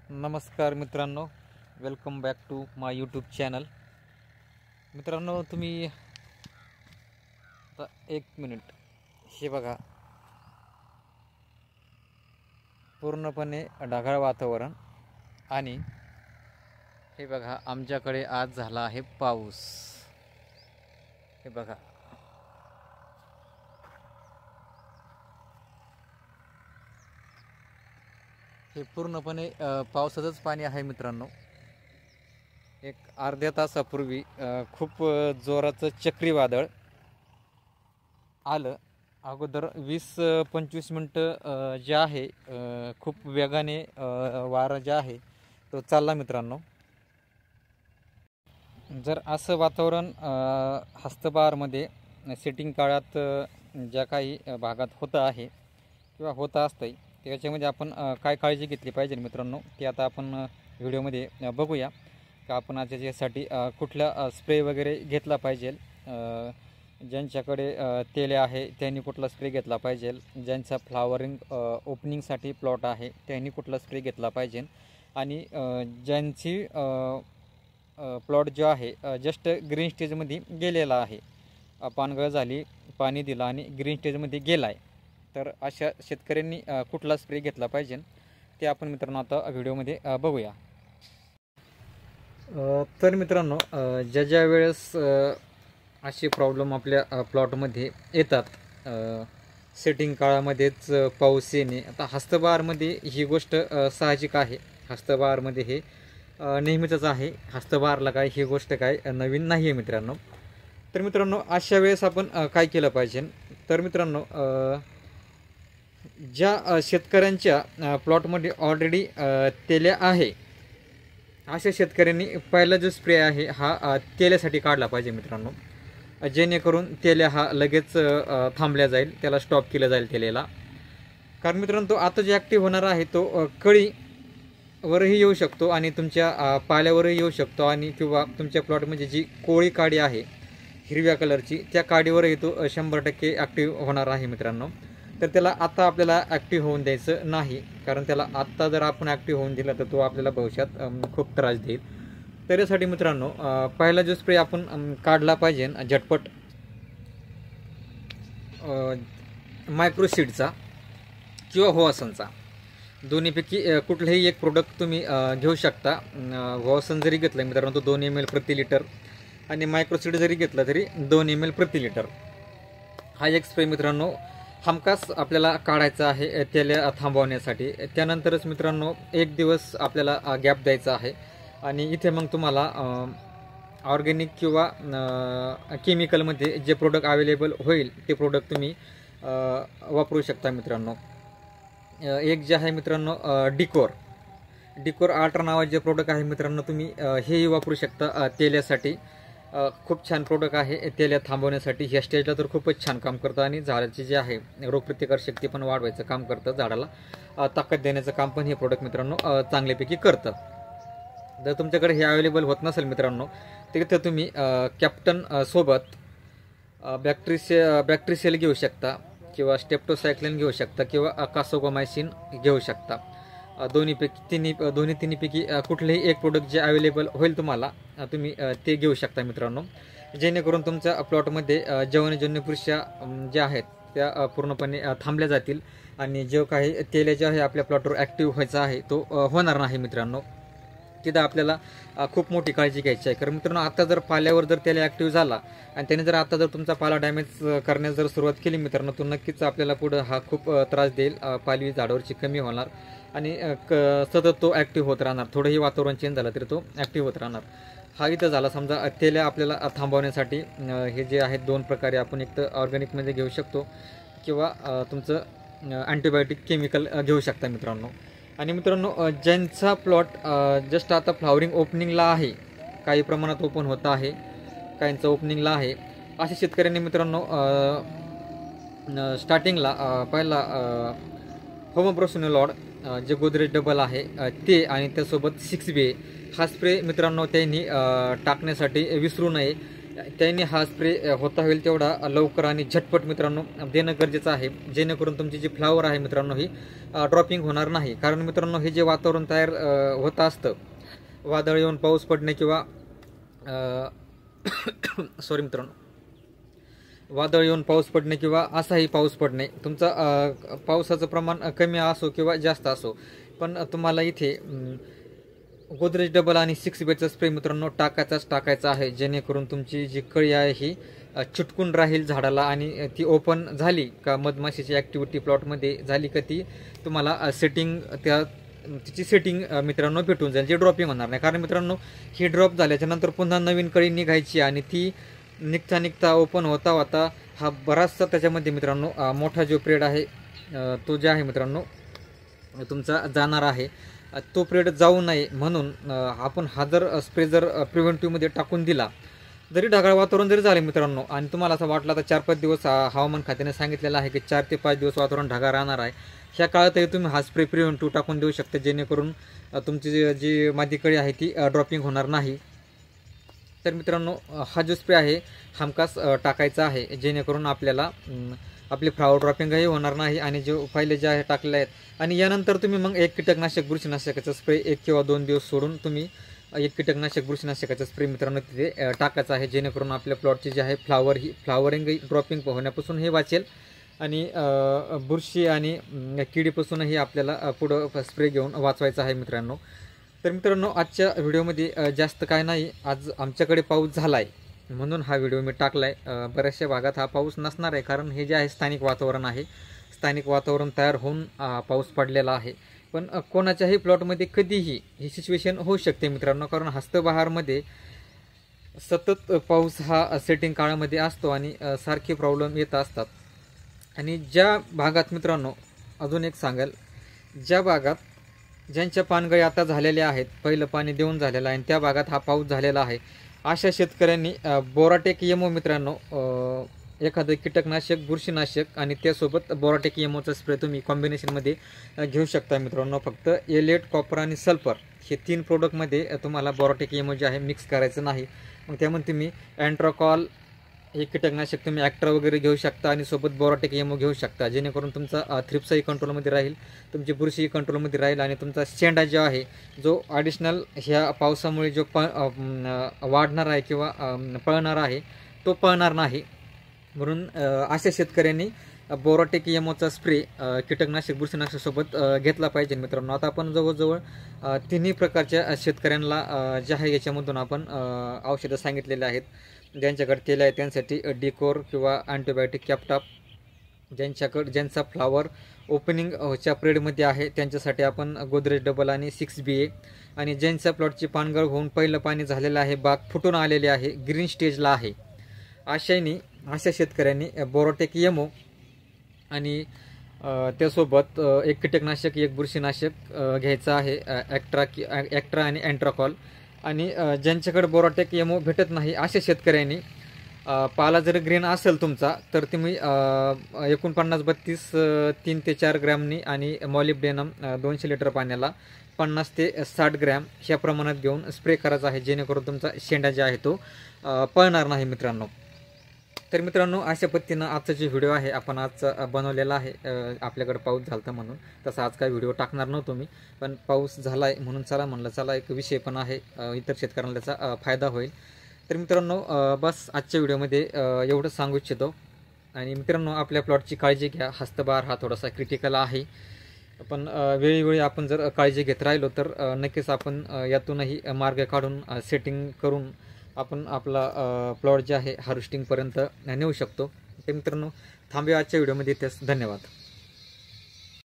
नमस्कार मित्रांनो, welcome back to my YouTube channel. मित्रांनो, तुम्ही आता एक मिनिट हे बघा, पूर्णपणे ढगाळ वातावरण आणि हे बघा आमच्याकडे आज झाला आहे पाऊस. हे बघा, हे पूर्णपणे पावसाचंच पाणी आहे मित्रांनो. एक अर्ध्या तासापूर्वी खूप जोराचं चक्रीवादळ आलं. अगोदर 20-25 मिनटं जे आहे खूप वेगाने वारा जे आहे तो चालला मित्रांनो. जर असं वातावरण हस्तबहारमध्ये सेटिंग काळात ज्या काही भागात होतं आहे किंवा होतं असतं, त्याच्यामध्ये आपण काय काळजी घेतली पाहिजे मित्रांनो, ते आता आपण व्हिडिओमध्ये बघूया. का आपण आज याच्यासाठी कुठला स्प्रे वगैरे घेतला पाहिजे, ज्यांच्याकडे तेले आहे त्यांनी कुठला स्प्रे घेतला पाहिजे, ज्यांचा फ्लावरिंग ओपनिंगसाठी प्लॉट आहे त्यांनी कुठला स्प्रे घेतला पाहिजे, आणि ज्यांची प्लॉट जो आहे जस्ट ग्रीन स्टेजमध्ये गेलेला आहे, पानगळ झाली, पाणी दिलं आणि ग्रीन स्टेजमध्ये गेला आहे, तर अशा शेतकऱ्यांनी कुठला स्प्रे घेतला पाहिजे ते आपण मित्रांनो आता व्हिडिओमध्ये बघूया. तर मित्रांनो, ज्या वेळेस असे प्रॉब्लेम आपल्या प्लॉटमध्ये येतात, सेटिंग काळामध्येच पाऊस येणे, आता हस्तबहारमध्ये ही गोष्ट साहजिक आहे. हस्तबहारमध्ये हे नेहमीचंच आहे. हस्तबहारला काय ही गोष्ट काय नवीन नाही आहे मित्रांनो. तर मित्रांनो, अशा वेळेस आपण काय केलं पाहिजे, तर मित्रांनो ज्या शेतकऱ्यांच्या प्लॉटमध्ये ऑलरेडी तेल्या आहे अशा शेतकऱ्यांनी पहिला जो स्प्रे आहे हा तेल्यासाठी काढला पाहिजे मित्रांनो, जेणेकरून तेल्या हा लगेच थांबल्या जाईल, त्याला स्टॉप केलं जाईल तेल्याला. कारण मित्रांनो, तो आता जे ॲक्टिव्ह होणार आहे तो कळीवरही येऊ शकतो आणि तुमच्या पाल्यावरही येऊ शकतो, आणि किंवा तुमच्या प्लॉटमध्ये जी कोळी काडी आहे हिरव्या कलरची त्या काडीवरही तो 100% ॲक्टिव्ह होणार आहे मित्रांनो. तर त्याला आता आपल्याला ॲक्टिव्ह होऊन द्यायचं नाही, कारण त्याला आत्ता जर आपण ॲक्टिव्ह होऊन दिला तर तो आपल्याला भविष्यात खूप त्रास देईल. तर यासाठी मित्रांनो पहिला जो स्प्रे आपण काढला पाहिजे झटपट मायक्रोसीडचा किंवा होवासनचा, दोन्हीपैकी कुठलंही एक प्रोडक्ट तुम्ही घेऊ शकता. होवासन जरी घेतलं मित्रांनो तो 2 ml प्रति लिटर, आणि मायक्रोसीड जरी घेतला तरी 2 ml प्रति लिटर. हा एक स्प्रे मित्रांनो हमखास आपल्याला काढायचा आहे तेल्या थांबवण्यासाठी. त्यानंतरच मित्रांनो 1 दिवस आपल्याला गॅप द्यायचा आहे, आणि इथे मग तुम्हाला ऑर्गॅनिक किंवा केमिकलमध्ये जे प्रोडक्ट अवेलेबल होईल ते प्रोडक्ट तुम्ही वापरू शकता मित्रांनो. एक जे आहे मित्रांनो डिकोर अल्ट्रा नावाचे जे प्रोडक्ट आहे मित्रांनो, तुम्ही हेही वापरू शकता तेल्यासाठी. खूप छान प्रोडक्ट आहे तेल्या थांबवण्यासाठी. ह्या स्टेजला तर खूपच छान काम करतं, आणि झाडाची जे आहे रोगप्रतिकार शक्ती पण वाढवायचं काम करतं, झाडाला ताकद देण्याचं काम पण हे प्रोडक्ट मित्रांनो चांगल्यापैकी करतं. जर तुमच्याकडे हे अवेलेबल होत नसेल मित्रांनो, तर इथं तुम्ही कॅप्टन सोबत बॅक्टेरिसेल घेऊ शकता, किंवा स्टेप्टोसायक्लिन घेऊ शकता, किंवा कासोगोमायसिन घेऊ शकता. दोन्ही तिन्हीपैकी कुठलेही एक प्रोडक्ट जे अवेलेबल होईल तुम्हाला तुम्ही ते घेऊ शकता मित्रांनो, जेणेकरून तुमच्या प्लॉटमध्ये जवनजन्य बुरशी ज्या आहेत त्या पूर्णपणे थांबल्या जातील, आणि जो काही तेल जे आहे आपल्या प्लॉटवर ॲक्टिव्ह व्हायचा आहे तो होणार नाही मित्रांनो. तिथं आपल्याला खूप मोठी काळजी घ्यायची आहे. कारण मित्रांनो, आता जर पाल्यावर जर तेल ॲक्टिव्ह झाला आणि त्याने जर आता जर तुमचा पाला डॅमेज करण्यास जर सुरुवात केली मित्रांनो, तो नक्कीच आपल्याला पुढं हा खूप त्रास देईल. पालवी झाडावरची कमी होणार, आणि सतत तो ॲक्टिव्ह होत राहणार. थोडंही वातावरण चेंज झालं तरी तो ॲक्टिव्ह होत राहणार. हा इथं झाला. समजा तेल्या आपल्याला थांबवण्यासाठी हे जे आहेत 2 प्रकारे आपण एक तर ऑर्गॅनिकमध्ये घेऊ शकतो, किंवा तुमचं अँटीबायोटिक केमिकल घेऊ शकता मित्रांनो. आणि मित्रांनो, ज्यांचा प्लॉट जस्ट आता फ्लावरिंग ओपनिंगला आहे, काही प्रमाणात ओपन होतं आहे, काहींचं ओपनिंगला आहे, अशा शेतकऱ्यांनी मित्रांनो स्टार्टिंगला पहिला होमोब्रोसिनोलॉड जे गोदरेज डबल आहे ते, आणि त्यासोबत 6B हा स्प्रे मित्रांनो त्यांनी टाकण्यासाठी विसरू नये. त्यांनी हा स्प्रे होता होईल तेवढा लवकर आणि झटपट मित्रांनो देणं गरजेचं आहे, जेणेकरून तुमची जी फ्लावर आहे मित्रांनो ही ड्रॉपिंग होणार नाही. कारण मित्रांनो हे जे वातावरण तयार होत असतं, वादळ येऊन पाऊस पडणे किंवा सॉरी मित्रांनो, वादळ येऊन पाऊस पडणे किंवा असाही पाऊस पडणे, तुमचा पावसाचं प्रमाण कमी असो किंवा जास्त असो, पण तुम्हाला इथे गोदरेज डबल आणि 6Bचा स्प्रे मित्रांनो टाकायचा आहे, जेणेकरून तुमची जी कळी आहे ही चिटकून राहील झाडाला आणि ती ओपन झाली का मधमाशीची ॲक्टिव्हिटी प्लॉटमध्ये झाली का ती तुम्हाला सेटिंग तिची सेटिंग मित्रांनो भेटून जाईल, जे ड्रॉपिंग होणार नाही. कारण मित्रांनो ही ड्रॉप झाल्याच्या नंतर पुन्हा नवीन कळी निघायची आणि ती निघता ओपन होता हा बराचसा त्याच्यामध्ये मित्रांनो मोठा जो पिरियड आहे तो जे आहे मित्रांनो तुमचा जाणार आहे. तो पिरियड जाऊ नये म्हणून आपण हा जर स्प्रे जर प्रिव्हेंटिव्हमध्ये टाकून दिला, जरी ढगाळ वातावरण जरी झाले मित्रांनो आणि तुम्हाला असं वाटलं तर 4-5 दिवस हवामान खात्याने सांगितलेलं आहे की 4 ते 5 दिवस वातावरण ढगाळ राहणार आहे, ह्या काळातही तुम्ही हा स्प्रे प्रिव्हेंटिव्ह टाकून देऊ शकता, जेणेकरून तुमची जी मादी कळी आहे ती ड्रॉपिंग होणार नाही. तर मित्रांनो हा जो स्प्रे आहे हमखास टाकायचा आहे, जेणेकरून आपल्याला आपली फ्लावर ड्रॉपिंगही होणार नाही आणि जो पहिले जे आहे टाकले आहेत. आणि यानंतर तुम्ही मग एक कीटकनाशक बुरशीनाशकाचा स्प्रे 1 किंवा 2 दिवस सोडून तुम्ही एक कीटकनाशक बुरशीनाशकाचा स्प्रे मित्रांनो तिथे टाकायचा आहे, जेणेकरून आपल्या प्लॉटची जी आहे फ्लावरिंग ड्रॉपिंग होण्यापासून हे वाचेल आणि बुरशी आणि किडीपासूनही आपल्याला पुढं स्प्रे घेऊन वाचवायचा आहे मित्रांनो. तर मित्रांनो आजच्या व्हिडिओमध्ये जास्त काय नाही, आज आमच्याकडे पाऊस झाला आहे म्हणून हा व्हिडिओ मी टाकला आहे. बऱ्याचशा भागात हा पाऊस नसणार आहे, कारण हे जे आहे स्थानिक वातावरण आहे, स्थानिक वातावरण तयार होऊन पाऊस पडलेला आहे. पण कोणाच्याही प्लॉटमध्ये कधीही ही सिच्युएशन होऊ शकते मित्रांनो, कारण हस्तबहारमध्ये सतत पाऊस हा सेटिंग काळामध्ये असतो आणि सारखे प्रॉब्लेम येत असतात. आणि ज्या भागात मित्रांनो अजून एक सांगाल, ज्या भागात ज्यांच्या पानगळी आता झालेल्या आहेत, पहिलं पाणी देऊन झालेलं आहे आणि त्या भागात हा पाऊस झालेला आहे, अशा शेतकऱ्यांनी बोराटेक एमओ मित्रांनो एखादं कीटकनाशक बुरशीनाशक आणि त्यासोबत बोराटेक एमओचा स्प्रे तुम्ही कॉम्बिनेशनमध्ये घेऊ शकता मित्रांनो. फक्त एलेट, कॉपर आणि सल्फर हे 3 प्रोडक्टमध्ये तुम्हाला बोराटेक एमओ जे आहे मिक्स करायचं नाही. मग त्यामध्ये तुम्ही अँट्राकॉल हे कीटकनाशक तुम्ही ॲक्ट्रा वगैरे घेऊ शकता आणि सोबत बोराटेक एमओ घेऊ शकता, जेणेकरून तुमचा थ्रिप्सही कंट्रोलमध्ये राहील, तुमची बुरशीही कंट्रोलमध्ये राहील आणि तुमचा शेंडा जो आहे जो ॲडिशनल ह्या पावसामुळे जो वाढणार आहे किंवा पळणार आहे तो पळणार नाही. म्हणून अशा शेतकऱ्यांनी बोराटेक एमओचा स्प्रे कीटकनाशक बुरशीनाशकासोबत घेतला पाहिजे मित्रांनो. आता आपण जवळजवळ तिन्ही प्रकारच्या शेतकऱ्यांना जे आहे याच्यामधून आपण औषधं सांगितलेले आहेत. ज्यांच्याकडे तेल आहे त्यांसाठी डिकोर किंवा अँटीबायोटिक कॅप्टाप, ज्यांचा फ्लावर ओपनिंगच्या पिरियडमध्ये आहे त्यांच्यासाठी आपण गोदरेज डबल आणि 6BA, आणि ज्यांच्या प्लॉटची पानगळ होऊन पहिलं पाणी झालेलं आहे, बाग फुटून आलेली आहे, ग्रीन स्टेजला आहे, अशा शेतकऱ्यांनी बोराटेक एमओ आणि त्यासोबत एक कीटकनाशक एक बुरशीनाशक घ्यायचं आहे, ॲक्ट्रा आणि अँट्राकॉल. आणि ज्यांच्याकडे बोराटेक एमओ भेटत नाही अशा शेतकऱ्यांनी पाला जर ग्रीन असेल तुमचा तर तुम्ही 49-32 3 ते 4 ग्रॅमनी आणि मॉलिब्डेनम 200 लिटर पाण्याला 50 ते 60 ग्रॅम ह्या प्रमाणात घेऊन स्प्रे करायचा आहे, जेणेकरून तुमचा शेंडा जे आहे तो पळणार नाही मित्रांनो. तर मित्रांनो अशा पद्धतीनं आजचा जो व्हिडिओ आहे आपण आज बनवलेला आहे. आपल्याकडे पाऊस झाला होता म्हणून तसा आज काय व्हिडिओ टाकणार नव्हतो मी, पण पाऊस झाला आहे म्हणून चला एक विषय पण आहे, इतर शेतकऱ्यांना त्याचा फायदा होईल. तर मित्रांनो बस आजच्या व्हिडिओमध्ये एवढंच सांगू इच्छितो. आणि मित्रांनो आपल्या प्लॉटची काळजी घ्या. हस्तबहार हा थोडासा क्रिटिकल आहे, पण वेळोवेळी आपण जर काळजी घेत राहिलो तर नक्कीच आपण यातूनही मार्ग काढून सेटिंग करून आपण आपला प्लॉट जे आहे हार्वेस्टिंगपर्यंत नेऊ शकतो. तर मित्रांनो थांबूया आजच्या व्हिडिओमध्ये. इथेच धन्यवाद.